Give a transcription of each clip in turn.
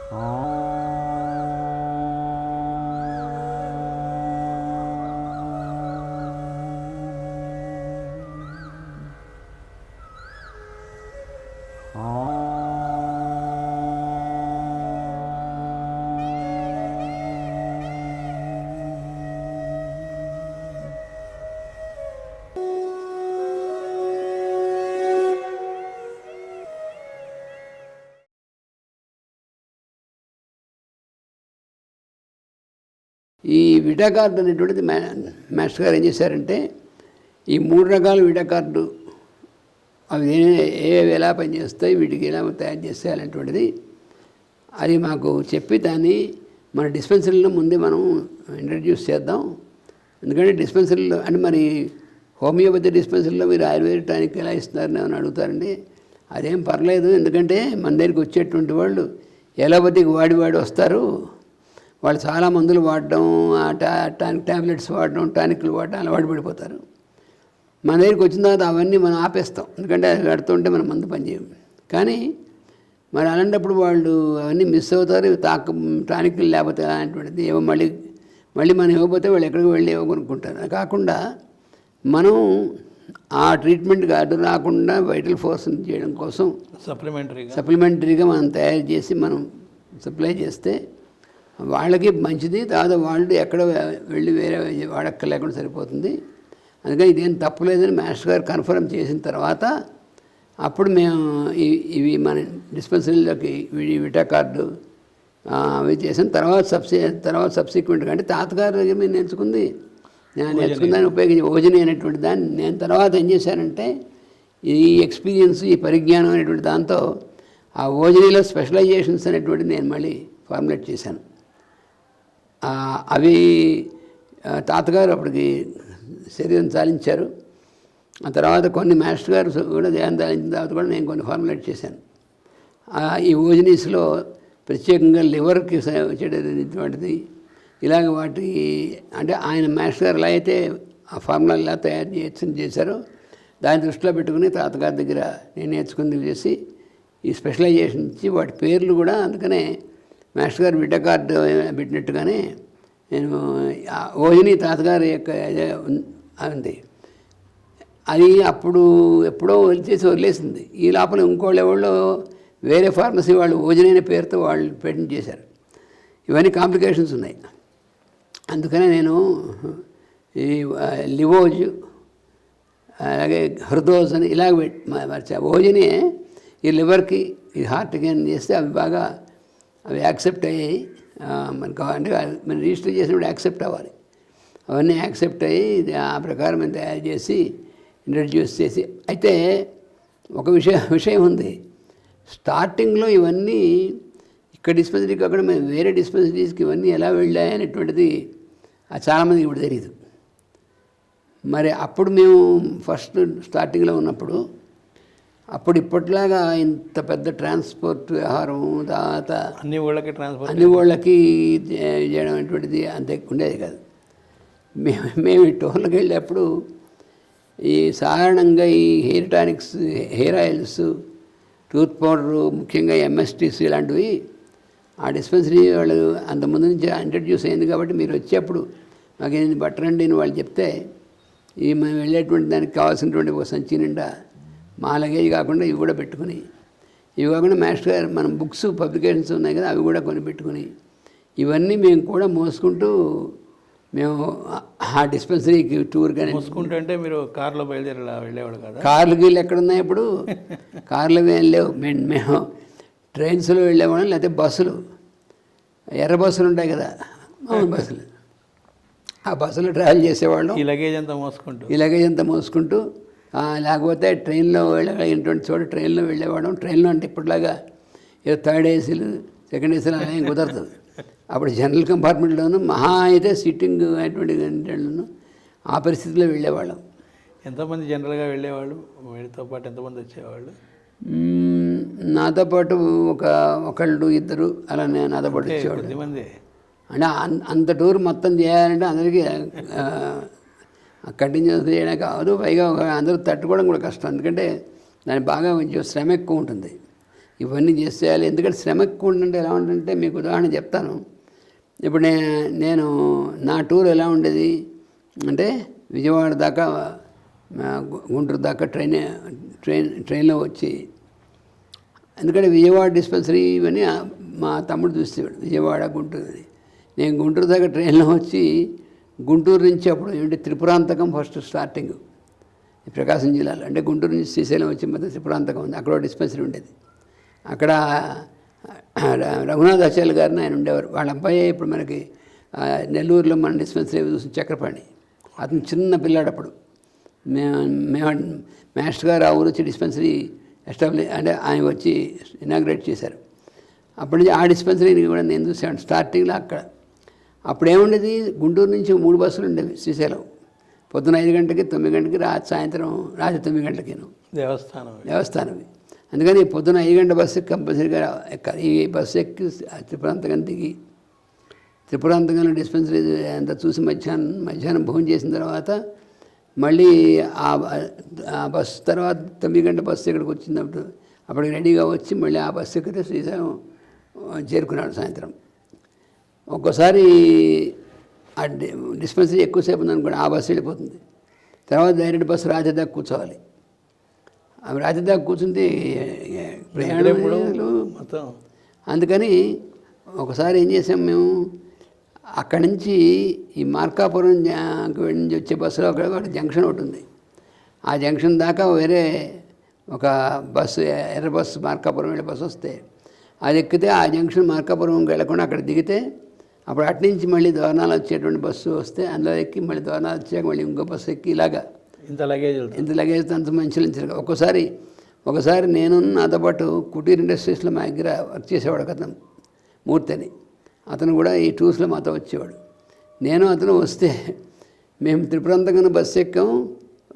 ఈ విడా కార్డు అనేటువంటిది మాస్టర్ గారు ఏం చేశారంటే, ఈ 3 రకాల విడా కార్డు అవి ఎలా పనిచేస్తాయి, వీటికి ఎలా తయారు చేసేయాలనేటువంటిది అది మాకు చెప్పి దాన్ని మన డిస్పెన్సరీలో ముందే మనం ఇంట్రడ్యూస్ చేద్దాం. ఎందుకంటే డిస్పెన్సరీలో అంటే మరి హోమియోపతి డిస్పెన్సరీలో మీరు ఆయుర్వేద టానిక్ ఎలా ఇస్తున్నారని అని అడుగుతారండి. అదేం పర్లేదు, ఎందుకంటే మన దగ్గరికి వచ్చేటువంటి వాళ్ళు ఎలోపతికి వాడి వస్తారు. వాళ్ళు చాలా మందులు వాడడం, ట్యాబ్లెట్స్ వాడడం, టానిక్లు వాడడం అలవాటు పడిపోతారు. మన దగ్గరికి వచ్చిన తర్వాత అవన్నీ మనం ఆపేస్తాం, ఎందుకంటే అది కడుతుంటే మనం మందు పనిచేయం. కానీ మరి అలాంటప్పుడు వాళ్ళు అవన్నీ మిస్ అవుతారు. టానిక్లు లేకపోతే అలాంటిది ఏమో మళ్ళీ మనం ఇవ్వకపోతే వాళ్ళు ఎక్కడికి వెళ్ళి కొనుక్కుంటారు. అది కాకుండా మనం ఆ ట్రీట్మెంట్ కార్డు రాకుండా వైటల్ ఫోర్స్ చేయడం కోసం సప్లిమెంటరీగా మనం తయారు చేసి మనం సప్లై చేస్తే వాళ్ళకి మంచిది. తర్వాత వాళ్ళు ఎక్కడ వెళ్ళి వేరే వాడక్కర్లేకుండా సరిపోతుంది. అందుకని ఇదేం తప్పులేదని మాస్టర్ గారు కన్ఫర్మ్ చేసిన తర్వాత అప్పుడు మేము ఇవి మన డిస్పెన్సరీలోకి విటా కార్డు అవి చేసిన తర్వాత సబ్సిక్వెంట్గా అంటే తాతగారి దగ్గర మేము నేను నేర్చుకుందాన్ని ఉపయోగించి ఓజని అనేటువంటి దాన్ని నేను తర్వాత ఏం చేశానంటే ఈ ఎక్స్పీరియన్స్, ఈ పరిజ్ఞానం అనేటువంటి దాంతో ఆ ఓజనీలో స్పెషలైజేషన్స్ అనేటువంటిది నేను మళ్ళీ ఫార్ములేట్ చేశాను. అవి తాతగారు అప్పటికి శరీరం చాలించారు. ఆ తర్వాత కొన్ని మాస్టర్ గారు కూడా దేహం చాలించిన తర్వాత కూడా నేను కొన్ని ఫార్ములేట్ చేశాను. ఈ ఓజనీస్లో ప్రత్యేకంగా లివర్కి వచ్చేటటువంటిది ఇలాగ వాటి అంటే ఆయన మాస్టర్ గారు ఎలా అయితే ఆ ఫార్ములా ఎలా తయారు చేశారో దాన్ని దృష్టిలో పెట్టుకుని తాతగారి దగ్గర నేను నేర్చుకుంది చేసి ఈ స్పెషలైజేషన్ ఇచ్చి వాటి పేర్లు కూడా అందుకనే మాస్టర్ గారు విటా కార్డు పెట్టినట్టుగానే నేను ఓజని తాతగారి యొక్క ఉంది. అది అప్పుడు ఎప్పుడో వదిలేసింది. ఈ లోపల ఇంకోళ్ళు ఎవరో వేరే ఫార్మసీ వాళ్ళు ఓజని అనే పేరుతో వాళ్ళు పేటెంట్ చేశారు. ఇవన్నీ కాంప్లికేషన్స్ ఉన్నాయి. అందుకనే నేను ఈ లివోజ్ అలాగే హృదోజ్ అని ఇలాగ మర్చా. ఓజని ఈ లివర్కి ఈ హార్ట్కి అని చేస్తే అవి యాక్సెప్ట్ అయ్యాయి. మనకు అంటే మనం రిజిస్టర్ చేసినప్పుడు యాక్సెప్ట్ అవ్వాలి. అవన్నీ యాక్సెప్ట్ అయ్యి ఆ ప్రకారం మేము తయారు చేసి ఇంట్రడ్యూస్ చేసి అయితే ఒక విషయం ఉంది. స్టార్టింగ్లో ఇవన్నీ ఇక్కడ డిస్పెన్సరీకి అక్కడ మేము వేరే డిస్పెన్సరీస్కి ఇవన్నీ ఎలా వెళ్ళాయి అనేటువంటిది చాలామందికి ఇప్పుడు తెలియదు. మరి అప్పుడు మేము ఫస్ట్ స్టార్టింగ్లో ఉన్నప్పుడు ఇప్పట్లాగా ఇంత పెద్ద ట్రాన్స్పోర్ట్ వ్యవహారం తర్వాత అన్ని ఊళ్ళకి చేయడం అనేటువంటిది అంత ఉండేది కాదు. మేము ఈ టూర్లకు వెళ్ళేప్పుడు ఈ సాధారణంగా ఈ hair tonics, hair oils, tooth powder, ముఖ్యంగా ఎంఎస్టీస్ ఇలాంటివి ఆ డిస్పెన్సరీ వాళ్ళు అంతకుముందు నుంచి ఇంట్రడ్యూస్ అయింది. కాబట్టి మీరు వచ్చేప్పుడు మాకు ఏంది బట్టరండి అని వాళ్ళు చెప్తే ఈ మేము వెళ్ళేటువంటి దానికి కావాల్సినటువంటి ఒక సంచి నిండా మా లగేజ్ కాకుండా ఇవి కూడా పెట్టుకుని, ఇవి కాకుండా మాస్టర్ గారు మనం బుక్స్ పబ్లికేషన్స్ ఉన్నాయి కదా అవి కూడా కొని పెట్టుకుని ఇవన్నీ మేము కూడా మోసుకుంటూ మేము ఆ డిస్పెన్సరీకి టూర్ కానీ మోసుకుంటూ అంటే మీరు కార్లో వెళ్ళేవాడు కదా. కార్లు గీళ్ళు ఎక్కడున్నాయి ఇప్పుడు? కార్లు ఏం లేవు. మేము ట్రైన్స్లో వెళ్ళేవాళ్ళం, లేకపోతే బస్సులు, ఎర్ర బస్సులు ఉంటాయి కదా, మామూలు బస్సులు, ఆ బస్సులో ట్రావెల్ చేసేవాళ్ళం. ఈ లగేజ్ అంతా మోసుకుంటూ లేకపోతే ట్రైన్లో వెళ్ళగలిగినటువంటి చోట ట్రైన్లో వెళ్ళేవాళ్ళం. ట్రైన్లో అంటే ఇప్పటిలాగా ఏదో థర్డ్ ఏసీలు, సెకండ్ ఏసీలు అలా ఏం కుదరదు. అప్పుడు జనరల్ కంపార్ట్మెంట్లోనూ మహా అయితే సిట్టింగ్ అనేటువంటి గంటలను ఆ పరిస్థితిలో వెళ్ళేవాళ్ళం. ఎంతమంది జనరల్గా వెళ్ళేవాళ్ళు? వీడితో పాటు ఎంతమంది వచ్చేవాళ్ళు? నాతో పాటు ఒకళ్ళు ఇద్దరు అలా నాతో పాటు వచ్చేవాళ్ళు. అంటే అంత టూర్ మొత్తం చేయాలంటే అందరికీ కంటిన్యూస్ చేయడానికి అవ్వదు. పైగా అందరూ తట్టుకోవడం కూడా కష్టం, ఎందుకంటే దానికి బాగా కొంచెం శ్రమ ఎక్కువ ఉంటుంది. ఇవన్నీ చేసేయాలి. ఎందుకంటే శ్రమ ఎక్కువ ఉంటుంటే ఎలా ఉంటుందంటే మీకు ఉదాహరణ చెప్తాను. ఇప్పుడు నేను నా టూర్ ఎలా ఉండేది అంటే విజయవాడ దాకా గుంటూరు దాకా ట్రైన్లో వచ్చి, ఎందుకంటే విజయవాడ డిస్పెన్సరీ ఇవన్నీ మా తమ్ముడు చూసేవాడు, విజయవాడ గుంటూరు అని. నేను గుంటూరు దాకా ట్రైన్లో వచ్చి గుంటూరు నుంచి అప్పుడు ఏంటి త్రిపురాంతకం ఫస్ట్ స్టార్టింగ్ ప్రకాశం జిల్లాలో, అంటే గుంటూరు నుంచి శ్రీశైలం వచ్చి మొత్తం త్రిపురాంతకం ఉంది, అక్కడ డిస్పెన్సరీ ఉండేది. అక్కడ రఘునాథాచార్యులు గారిని ఆయన ఉండేవారు. వాళ్ళ అబ్బాయి ఇప్పుడు మనకి నెల్లూరులో మన డిస్పెన్సరీ చూసి చక్రపాణి, అతను చిన్న పిల్లాడు అప్పుడు. మేము మాస్టర్ గారు ఆ ఊరు వచ్చి డిస్పెన్సరీ ఎస్టాబ్లిష్ అంటే ఆయన వచ్చి ఇనాగ్రేట్ చేశారు. అప్పటి నుంచి ఆ డిస్పెన్సరీని కూడా నేను చూసాను స్టార్టింగ్లో. అక్కడ అప్పుడు ఏముండేది, గుంటూరు నుంచి 3 బస్సులు ఉండేవి శ్రీశైలం, పొద్దున 5 గంటలకి 9 గంటలకి, సాయంత్రం రాత్రి 9 గంటలకిను దేవస్థానం. అందుకని పొద్దున 5 గంటల బస్సు కంపల్సరీగా ఎక్కాలి. ఈ బస్సు ఎక్కి త్రిపురాంతకం దిగి త్రిపురాంతకంలో డిస్పెన్సరీ అంతా చూసి మధ్యాహ్నం భోజనం చేసిన తర్వాత మళ్ళీ ఆ బస్సు తర్వాత 9 గంటల బస్సు ఇక్కడికి వచ్చినప్పుడు అప్పటికి రెడీగా వచ్చి మళ్ళీ ఆ బస్సు ఎక్కితే శ్రీశైలం చేరుకున్నాడు సాయంత్రం. ఒక్కోసారి ఆ డిస్పెన్సరీ ఎక్కువసేపు ఉందనుకోండి, ఆ బస్సు వెళ్ళిపోతుంది. తర్వాత డైరెక్ట్ బస్సు రాత్రి దాకా కూర్చోవాలి. అవి రాత్రి దాకా కూర్చుంటే ప్రయాణం మొత్తం. అందుకని ఒకసారి ఏం చేసాం మేము, అక్కడి నుంచి ఈ మార్కాపురం నుంచి వచ్చే బస్సులో ఒక జంక్షన్ ఒకటి ఉంది. ఆ జంక్షన్ దాకా వేరే ఒక బస్సు, ఎర్ర బస్సు, మార్కాపురం వెళ్ళే బస్సు వస్తే అది ఎక్కితే ఆ జంక్షన్ మార్కాపురంకి వెళ్ళకుండా అక్కడ దిగితే అప్పుడు అటు నుంచి మళ్ళీ దోర్నాలు వచ్చేటువంటి బస్సు వస్తే అందులో ఎక్కి మళ్ళీ దోర్నాలు వచ్చాక మళ్ళీ ఇంకో బస్సు ఎక్కి ఇలాగా ఇంత లగేజ్ అంత మంచి. ఒకసారి నేను నాతో పాటు కుటీర్ ఇండస్ట్రీస్లో మా దగ్గర వర్క్ చేసేవాడు అతను మూర్తి అని, అతను కూడా ఈ టూర్స్లో మాతో వచ్చేవాడు. నేను అతను వస్తే మేము త్రిపురాంతకం బస్సు ఎక్కాం.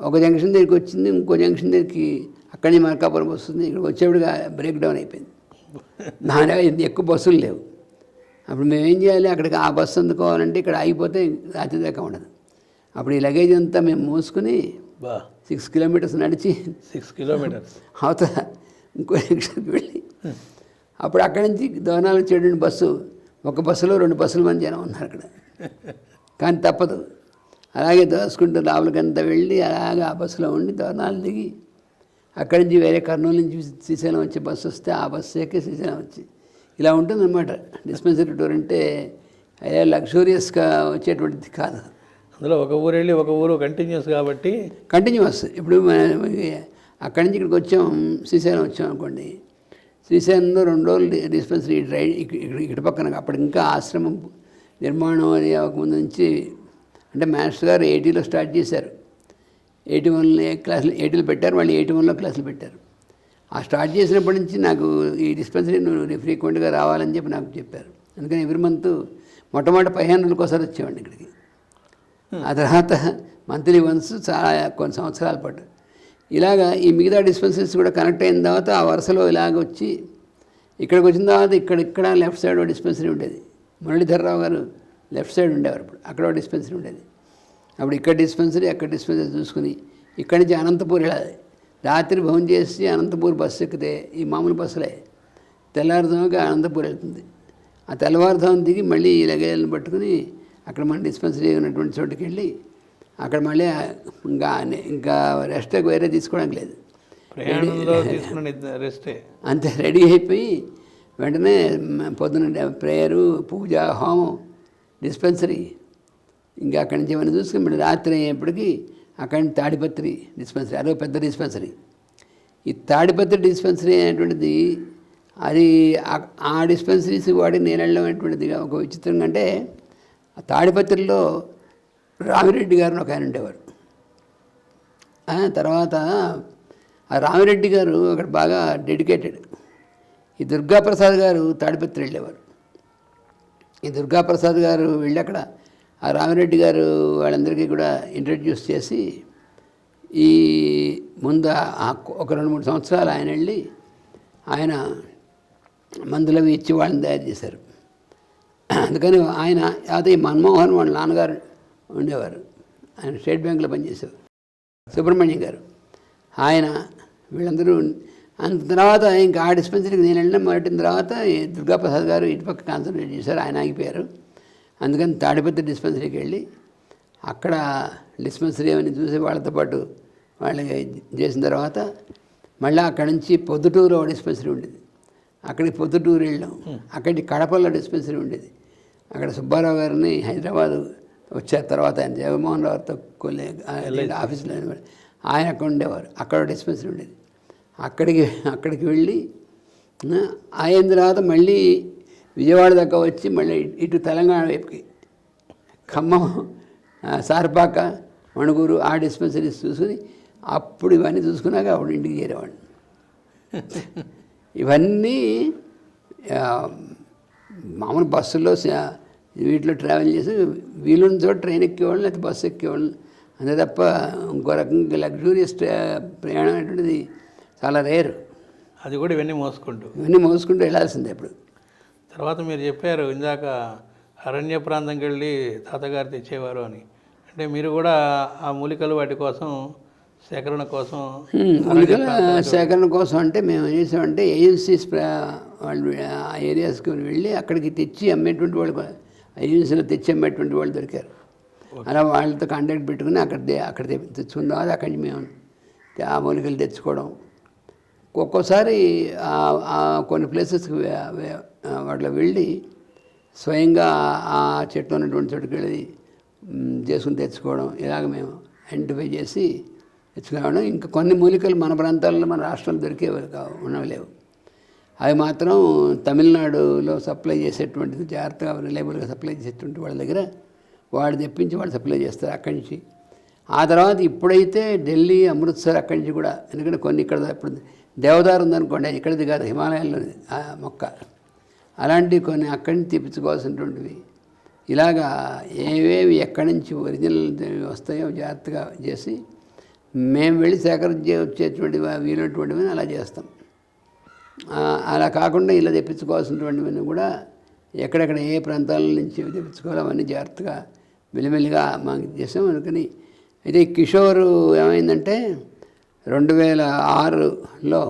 ఒక జంక్షన్ దగ్గరికి వచ్చింది, ఇంకో జంక్షన్ దగ్గరికి అక్కడి నుంచి మార్కాపురం వస్తుంది. ఇక్కడ వచ్చేవాడుగా బ్రేక్ డౌన్ అయిపోయింది. నా ఎక్కువ బస్సులు లేవు. అప్పుడు మేము ఏం చేయాలి, అక్కడికి ఆ బస్సు అందుకోవాలంటే ఇక్కడ ఆగిపోతే రాత్రి దాకా ఉండదు. అప్పుడు ఈ లగేజ్ అంతా మేము మోసుకుని 6 కిలోమీటర్స్ నడిచి 6 కిలోమీటర్స్ అవతల ఇంకో జంక్షన్కి వెళ్ళి అప్పుడు అక్కడి నుంచి దోర్నాలు వచ్చేటువంటి బస్సు, ఒక బస్సులో 2 బస్సుల మంది జనం ఉన్నారు అక్కడ. కానీ తప్పదు, అలాగే దోసుకుంటూ లోపలికంతా వెళ్ళి అలాగే ఆ బస్సులో ఉండి దోర్నాలు దిగి అక్కడి నుంచి వేరే కర్నూలు నుంచి శ్రీశైలం వచ్చే బస్సు వస్తే ఆ బస్సు ఎక్కి శ్రీశైలం వచ్చి ఇలా ఉంటుందన్నమాట. డిస్పెన్సరీ టూర్ అంటే అదే లగ్జూరియస్గా వచ్చేటువంటిది కాదు. అందులో ఒక ఊరు వెళ్ళి ఒక ఊరు కంటిన్యూస్ కాబట్టి కంటిన్యూస్. ఇప్పుడు అక్కడి నుంచి ఇక్కడికి వచ్చాం, శ్రీశైలం వచ్చాం అనుకోండి, శ్రీశైలంలో 2 రోజులు డిస్పెన్సరీ ఇక్కడ పక్కన. అప్పుడు ఇంకా ఆశ్రమం నిర్మాణం అది అవ్వకముందు నుంచి, అంటే మాస్టర్ గారు 80లో స్టార్ట్ చేశారు. 81లో క్లాసులు 80లో పెట్టారు, మళ్ళీ 81లో క్లాసులు పెట్టారు. ఆ స్టార్ట్ చేసినప్పటి నుంచి నాకు ఈ డిస్పెన్సరీ నువ్వు ఫ్రీక్వెంట్గా రావాలని చెప్పి నాకు చెప్పారు. అందుకని ఎవ్రీ మంత్ మొట్టమొదటి 15 రోజులకు ఒకసారి వచ్చేవాడిని ఇక్కడికి. ఆ తర్వాత మంత్లీ వన్స్ చాలా కొన్ని సంవత్సరాల పాటు ఇలాగా ఈ మిగతా డిస్పెన్సరీస్ కూడా కనెక్ట్ అయిన తర్వాత ఆ వరుసలో ఇలాగ వచ్చి ఇక్కడికి వచ్చిన తర్వాత ఇక్కడ లెఫ్ట్ సైడ్ డిస్పెన్సరీ ఉండేది. మురళీధర్రావు గారు లెఫ్ట్ సైడ్ ఉండేవారు. అప్పుడు అక్కడ డిస్పెన్సరీ ఉండేది. అప్పుడు ఇక్కడ డిస్పెన్సరీ అక్కడ డిస్పెన్సరీ చూసుకుని ఇక్కడి నుంచి అనంతపూర్ వెళ్ళాలి. రాత్రి భోజనం చేసి అనంతపూర్ బస్సు ఎక్కితే ఈ మామూలు బస్సులే తెల్లారుజాముగా అనంతపూర్ వెళ్తుంది. ఆ తెల్లవారుజాము దిగి మళ్ళీ ఈ లగేజ్లను పట్టుకుని అక్కడ మన డిస్పెన్సరీ ఉన్నటువంటి చోటుకి వెళ్ళి అక్కడ మళ్ళీ ఇంకా రెస్ట్ వేరే తీసుకోవడానికి లేదు, రెస్టే అంతే. రెడీ అయిపోయి వెంటనే పొద్దున ప్రేయరు, పూజ, హోమం, డిస్పెన్సరీ, ఇంకా అక్కడి నుంచి ఏమైనా చూసుకుని మళ్ళీ రాత్రి అయ్యేప్పటికీ అక్కడి నుంచి తాడిపత్రి డిస్పెన్సరీ, అదో పెద్ద డిస్పెన్సరీ. ఈ తాడిపత్రి డిస్పెన్సరీ అనేటువంటిది అది ఆ డిస్పెన్సరీస్ వాడి నేను వెళ్ళినటువంటిది ఒక విచిత్రంగా. అంటే ఆ తాడిపత్రిలో రామిరెడ్డి గారిని ఒక ఆయన ఉండేవారు. తర్వాత ఆ రామిరెడ్డి గారు అక్కడ బాగా డెడికేటెడ్. ఈ దుర్గాప్రసాద్ గారు తాడిపత్రి వెళ్ళేవారు. ఈ దుర్గాప్రసాద్ గారు వెళ్ళి అక్కడ ఆ రామిరెడ్డి గారు వాళ్ళందరికీ కూడా ఇంట్రడ్యూస్ చేసి ఈ ముందు ఒక 2-3 సంవత్సరాలు ఆయన వెళ్ళి ఆయన మందులవి ఇచ్చి వాళ్ళని తయారు చేశారు. అందుకని ఆయన అదే మన్మోహన్ వాళ్ళ నాన్నగారు ఉండేవారు, ఆయన స్టేట్ బ్యాంకులో పనిచేసేవారు, సుబ్రహ్మణ్యం గారు. ఆయన వీళ్ళందరూ అంత తర్వాత ఇంకా ఆ డిస్పెన్సరీకి నేను వెళ్ళిన మొదటిన తర్వాత ఈ దుర్గాప్రసాద్ గారు ఇటుపక్క కాన్సన్ట్రేట్ చేశారు, ఆయన ఆగిపోయారు. అందుకని తాడిపత్రి డిస్పెన్సరీకి వెళ్ళి అక్కడ డిస్పెన్సరీ అని చూసి వాళ్ళతో పాటు వాళ్ళకి చేసిన తర్వాత మళ్ళీ అక్కడి నుంచి పొద్దుటూరు డిస్పెన్సరీ ఉండేది, అక్కడికి పొద్దుటూరు వెళ్ళాం. అక్కడి కడపలో డిస్పెన్సరీ ఉండేది, అక్కడ సుబ్బారావు గారిని హైదరాబాద్ వచ్చారు తర్వాత ఆయన జగన్మోహన్ రావుతో ఆఫీసులో ఆయన అక్కడ ఉండేవారు, అక్కడ డిస్పెన్సరీ ఉండేది. అక్కడికి వెళ్ళి అయిన తర్వాత మళ్ళీ విజయవాడ దాకా వచ్చి మళ్ళీ ఇటు తెలంగాణ వైపుకి ఖమ్మం, సారపాక, మణుగూరు ఆ డిస్పెన్సరీస్ చూసుకుని అప్పుడు ఇవన్నీ చూసుకున్నాక అప్పుడు ఇంటికి చేరేవాడిని. ఇవన్నీ మామూలు బస్సుల్లో వీటిలో ట్రావెల్ చేసి వీలున్న చోట ట్రైన్ ఎక్కేవాళ్ళు, లేకపోతే బస్సు ఎక్కేవాళ్ళు, అంతే తప్ప ఇంకో రకంగా లగ్జూరియస్ ప్రయాణం అనేటువంటిది చాలా రేరు. అది కూడా ఇవన్నీ మోసుకుంటూ వెళ్ళాల్సిందే. ఇప్పుడు తర్వాత మీరు చెప్పారు ఇందాక అరణ్య ప్రాంతంకి వెళ్ళి తాతగారు తెచ్చేవారు అని, అంటే మీరు కూడా ఆ మూలికలు వాటి కోసం సేకరణ కోసం మూలికల సేకరణ కోసం అంటే మేము ఏం చేసామంటే ఏజెన్సీస్ వాళ్ళు ఆ ఏరియాస్కి వెళ్ళి అక్కడికి తెచ్చి అమ్మేటువంటి వాళ్ళు, ఏజెన్సీలో తెచ్చి అమ్మేటువంటి వాళ్ళు దొరికారు. అలా వాళ్ళతో కాంటాక్ట్ పెట్టుకుని అక్కడ తెచ్చుకున్న తర్వాత అక్కడి నుంచి మేము ఆ మూలికలు తెచ్చుకోవడం. ఒక్కోసారి కొన్ని ప్లేసెస్కి వాటిలో వెళ్ళి స్వయంగా ఆ చెట్టు ఉన్నటువంటి చోటుకి వెళ్ళి చేసుకుని తెచ్చుకోవడం, ఇలాగ మేము ఐడెంటిఫై చేసి తెచ్చుకోవడం. ఇంకా కొన్ని మూలికలు మన ప్రాంతాల్లో మన రాష్ట్రంలో ఉండలేవు, అవి మాత్రం తమిళనాడులో సప్లై చేసేటువంటిది జాగ్రత్తగా రిలయబుల్గా సప్లై చేసేటువంటి వాళ్ళ దగ్గర వాడు తెప్పించి వాళ్ళు సప్లై చేస్తారు అక్కడి నుంచి. ఆ తర్వాత ఇప్పుడైతే ఢిల్లీ, అమృత్సర్ అక్కడి నుంచి కూడా, ఎందుకంటే కొన్ని ఇక్కడ ఇప్పుడు దేవదారు ఉందనుకోండి, ఇక్కడిది కాదు హిమాలయాల్లోని ఆ మొక్క, అలాంటివి కొన్ని అక్కడి నుంచి తెప్పించుకోవాల్సినటువంటివి. ఇలాగా ఏవేవి ఎక్కడి నుంచి ఒరిజినల్ వస్తాయో జాగ్రత్తగా చేసి మేము వెళ్ళి సేకరించి వచ్చేటువంటివి వీలైనటువంటివి అలా చేస్తాం. అలా కాకుండా ఇలా తెప్పించుకోవాల్సినటువంటివన్నీ కూడా ఎక్కడెక్కడ ఏ ప్రాంతాల నుంచి తెప్పించుకోవాలో అవన్నీ జాగ్రత్తగా మెల్లిమెల్లిగా మాకు చేసాం అనుకుని. అయితే ఈ కిషోర్ ఏమైందంటే 2006లో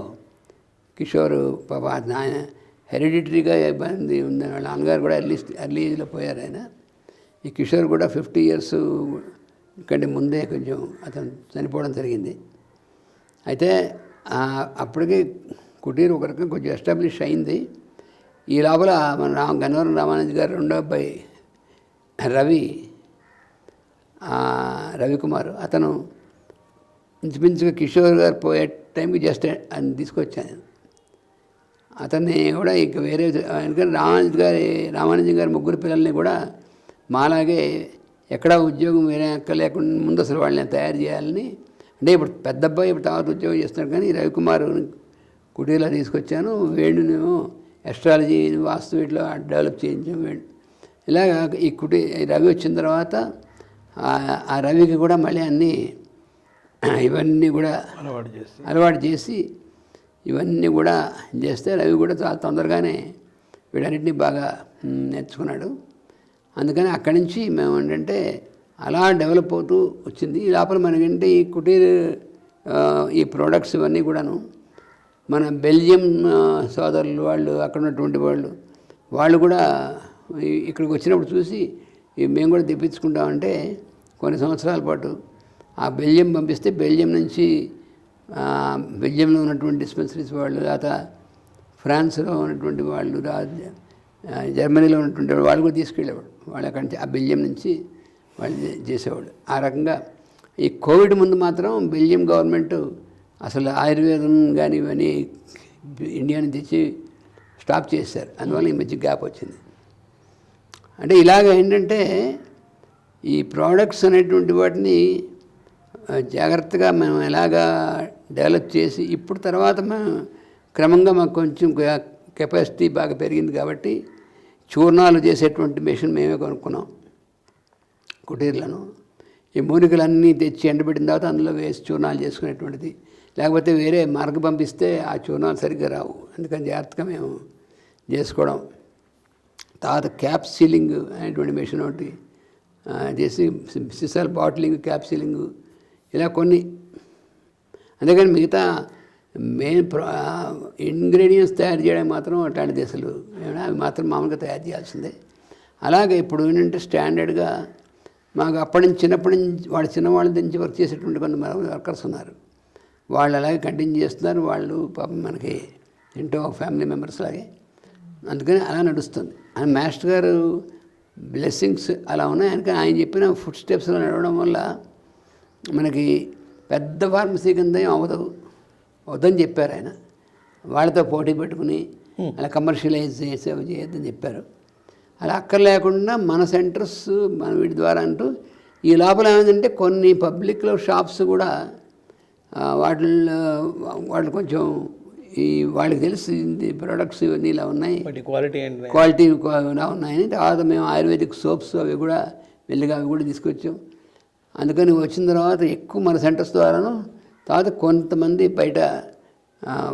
కిషోరు పాప ఆయన హెరిడిటరీగా ఇబ్బంది ఉంది, వాళ్ళ నాన్నగారు కూడా ఎర్లీ ఏజ్లో పోయారు ఆయన. ఈ కిషోర్ కూడా 50 years కంటే ముందే కొంచెం అతను చనిపోవడం జరిగింది. అయితే అప్పటికే కుటీర్ ఒక రకంగా కొంచెం ఎస్టాబ్లిష్ అయింది. ఈ లోపల మన గన్నవరం రామానంద్ గారు రెండో అబ్బాయి రవికుమార్, అతను ఇంచుమించుగా కిషోర్ గారు పోయే టైంకి జస్ట్ అని తీసుకొచ్చాను. అతన్ని కూడా ఇక వేరే, ఎందుకంటే రామానందం గారి ముగ్గురు పిల్లల్ని కూడా మాలాగే ఎక్కడా ఉద్యోగం వేరే ఎక్క లేకుండా ముందు అసలు వాళ్ళని తయారు చేయాలని, అంటే ఇప్పుడు పెద్ద అబ్బాయి ఇప్పుడు తర్వాత ఉద్యోగం చేస్తున్నాడు, కానీ రవికుమార్ కుటీర్లో తీసుకొచ్చాను. వేణునేమో ఎస్ట్రాలజీ, వాస్తు వీటిలో డెవలప్ చేయించాం వేణు. ఇలాగా ఈ రవి వచ్చిన తర్వాత ఆ రవికి కూడా మళ్ళీ అన్నీ ఇవన్నీ కూడా అలవాటు చేసి ఇవన్నీ కూడా చేస్తే రవి కూడా చాలా తొందరగానే వీటన్నిటిని బాగా నేర్చుకున్నాడు. అందుకని అక్కడి నుంచి మేము ఏంటంటే అలా డెవలప్ అవుతూ వచ్చింది. ఈ లోపల మనకంటే ఈ కుటీర్ ఈ ప్రోడక్ట్స్ ఇవన్నీ కూడాను మన బెల్జియం సోదరులు వాళ్ళు, అక్కడ ఉన్నటువంటి వాళ్ళు కూడా ఇక్కడికి వచ్చినప్పుడు చూసి మేము కూడా తెప్పించుకుంటామంటే కొన్ని సంవత్సరాల పాటు ఆ బెల్జియం పంపిస్తే బెల్జియం నుంచి బెల్జియంలో ఉన్నటువంటి డిస్పెన్సరీస్ వాళ్ళు, తర్వాత ఫ్రాన్స్లో ఉన్నటువంటి వాళ్ళు, జర్మనీలో ఉన్నటువంటి వాళ్ళు కూడా తీసుకెళ్ళేవాడు. వాళ్ళు అక్కడి నుంచి ఆ బెల్జియం నుంచి వాళ్ళు చేసేవాడు. ఆ రకంగా ఈ కోవిడ్ ముందు మాత్రం బెల్జియం గవర్నమెంట్ అసలు ఆయుర్వేదం కానీ ఇవన్నీ ఇండియాని తెచ్చి స్టాప్ చేశారు. అందువల్ల ఈ మధ్య గ్యాప్ వచ్చింది. అంటే ఇలాగ ఏంటంటే ఈ ప్రోడక్ట్స్ అనేటువంటి వాటిని జాగ్రత్తగా మనం ఎలాగా డెవలప్ చేసి ఇప్పుడు తర్వాత మనం క్రమంగా మాకు కొంచెం కెపాసిటీ బాగా పెరిగింది కాబట్టి చూర్ణాలు చేసేటువంటి మెషిన్ మేమే కొనుక్కున్నాం కుటీర్లను. ఈ మూలికలన్నీ తెచ్చి ఎండబెట్టిన తర్వాత అందులో వేసి చూర్ణాలు చేసుకునేటువంటిది, లేకపోతే వేరే మార్గం పంపిస్తే ఆ చూర్ణాలు సరిగ్గా రావు. అందుకని జాగ్రత్తగా మేము చేసుకోవడం. తర్వాత క్యాప్ సీలింగ్ అనేటువంటి మెషిన్ ఒకటి చేసి సీసాల బాటిలింగ్, క్యాప్ సీలింగ్ ఇలా కొన్ని. అందుకని మిగతా మెయిన్ ఇంగ్రీడియంట్స్ తయారు చేయడం మాత్రం అట్లాంటి దేశాలు అవి మాత్రం మామూలుగా తయారు చేయాల్సిందే. అలాగే ఇప్పుడు ఏంటంటే స్టాండర్డ్గా మాకు అప్పటి నుంచి చిన్నప్పటి నుంచి చిన్నవాళ్ళ నుంచి వర్క్ చేసేటువంటి కొంతమంది వర్కర్స్ ఉన్నారు. వాళ్ళు అలాగే కంటిన్యూ చేస్తున్నారు. వాళ్ళు పాపం మనకి ఏంటో ఫ్యామిలీ మెంబర్స్ లాగే, అందుకని అలా నడుస్తుంది. ఆయన మాస్టర్ గారు బ్లెస్సింగ్స్ అలా ఉన్నాయి. అందుకని ఆయన చెప్పిన ఫుడ్ స్టెప్స్లో నడవడం వల్ల మనకి పెద్ద ఫార్మసీ కింద ఏం అవదని చెప్పారు ఆయన. వాళ్ళతో పోటీ పెట్టుకుని అలా కమర్షియలైజ్ చేసేవి చేయొద్దని చెప్పారు. అలా అక్కర్లేకుండా మన సెంటర్స్ మన వీటి ద్వారా అంటూ ఈ లోపల ఏమైందంటే కొన్ని పబ్లిక్లో షాప్స్ కూడా వాళ్ళు కొంచెం ఈ వాళ్ళకి తెలిసింది ప్రొడక్ట్స్ ఇవన్నీ ఇలా ఉన్నాయి, క్వాలిటీ ఇలా ఉన్నాయని. తర్వాత మేము ఆయుర్వేదిక్ సోప్స్ అవి కూడా మెల్లిగా అవి కూడా తీసుకొచ్చాం. అందుకని వచ్చిన తర్వాత ఎక్కువ మన సెంటర్స్ ద్వారాను, తర్వాత కొంతమంది బయట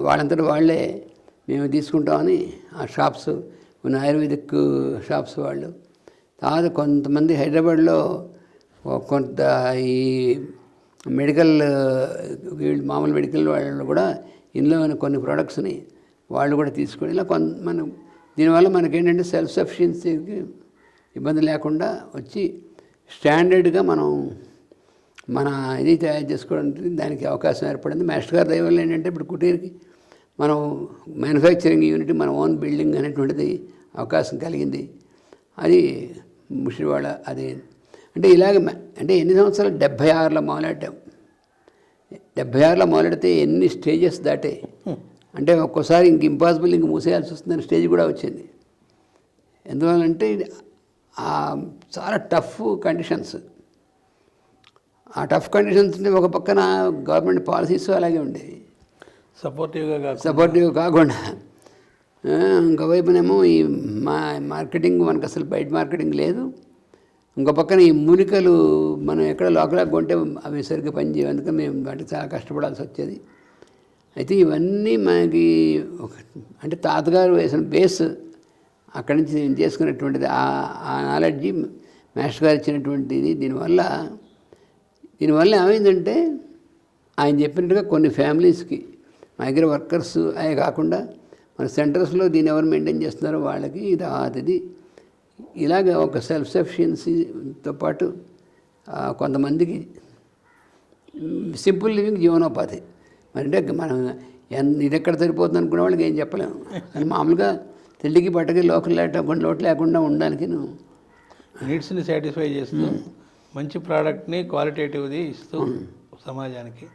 వాళ్ళంతటా వాళ్ళే మేము తీసుకుంటామని ఆ షాప్స్ కొన్ని ఆయుర్వేదిక్ షాప్స్ వాళ్ళు, తర్వాత కొంతమంది హైదరాబాద్లో కొంత ఈ మెడికల్ వీళ్ళు మామూలు మెడికల్ వాళ్ళు కూడా ఇందులో కొన్ని ప్రోడక్ట్స్ని వాళ్ళు కూడా తీసుకొని ఇలా మనం దీనివల్ల మనకేంటంటే సెల్ఫ్ సఫిషియన్సీకి ఇబ్బంది లేకుండా వచ్చి స్టాండర్డ్గా మనం మన ఇది తయారు చేసుకోవడానికి దానికి అవకాశం ఏర్పడింది. మాస్టర్ గారి దయ వల్ల ఏంటంటే ఇప్పుడు కుటీర్కి మనం మ్యానుఫ్యాక్చరింగ్ యూనిట్ మన ఓన్ బిల్డింగ్ అనేటువంటిది అవకాశం కలిగింది. అది ముషివాడ అది అంటే ఇలాగ అంటే ఎన్ని సంవత్సరాలు 76లో మొదలెట్టాం. 76లో మొదలెడితే ఎన్ని స్టేజెస్ దాటే, అంటే ఒక్కోసారి ఇంక ఇంపాసిబుల్ ఇంక మూసేయాల్సి వస్తుందని స్టేజ్ కూడా వచ్చింది. ఎందువల్లంటే చాలా టఫ్ కండిషన్స్. ఆ టఫ్ కండిషన్స్ అంటే ఒక పక్కన గవర్నమెంట్ పాలసీస్ అలాగే ఉండేవి, సపోర్టివ్గా కాకుండా ఇంకోవైపునేమో ఈ మార్కెటింగ్ మనకు అసలు బయట మార్కెటింగ్ లేదు. ఇంకో పక్కన ఈ మూలికలు మనం ఎక్కడ లోకల్గా కొంటే అవి సరిగ్గా పనిచేయవు, అందుకని మేము వాటికి చాలా కష్టపడాల్సి వచ్చేది. అయితే ఇవన్నీ మనకి అంటే తాతగారు వేసిన బేస్ అక్కడి నుంచి నేను చేసుకున్నటువంటిది ఆ నాలెడ్జి మాస్టర్ గారు ఇచ్చినటువంటిది. దీనివల్ల ఏమైందంటే ఆయన చెప్పినట్టుగా కొన్ని ఫ్యామిలీస్కి మా దగ్గర వర్కర్స్ అవి కాకుండా మన సెంటర్స్లో దీన్ని ఎవరు మెయింటైన్ చేస్తున్నారో వాళ్ళకి ఇది ఇలాగ ఒక సెల్ఫ్ సఫిషియన్సీతో పాటు కొంతమందికి సింపుల్ లివింగ్ జీవనోపాధి. అంటే మనం ఇది ఎక్కడ సరిపోతుంది అనుకునే వాళ్ళకి ఏం చెప్పలేము. కానీ మామూలుగా తిండికి పట్టకి లోటు లేకుండా ఉండడానికి నీడ్స్ని సాటిస్ఫై చేస్తూ మంచి ప్రోడక్ట్ని క్వాలిటేటివ్ది ఇస్తూ సమాజానికి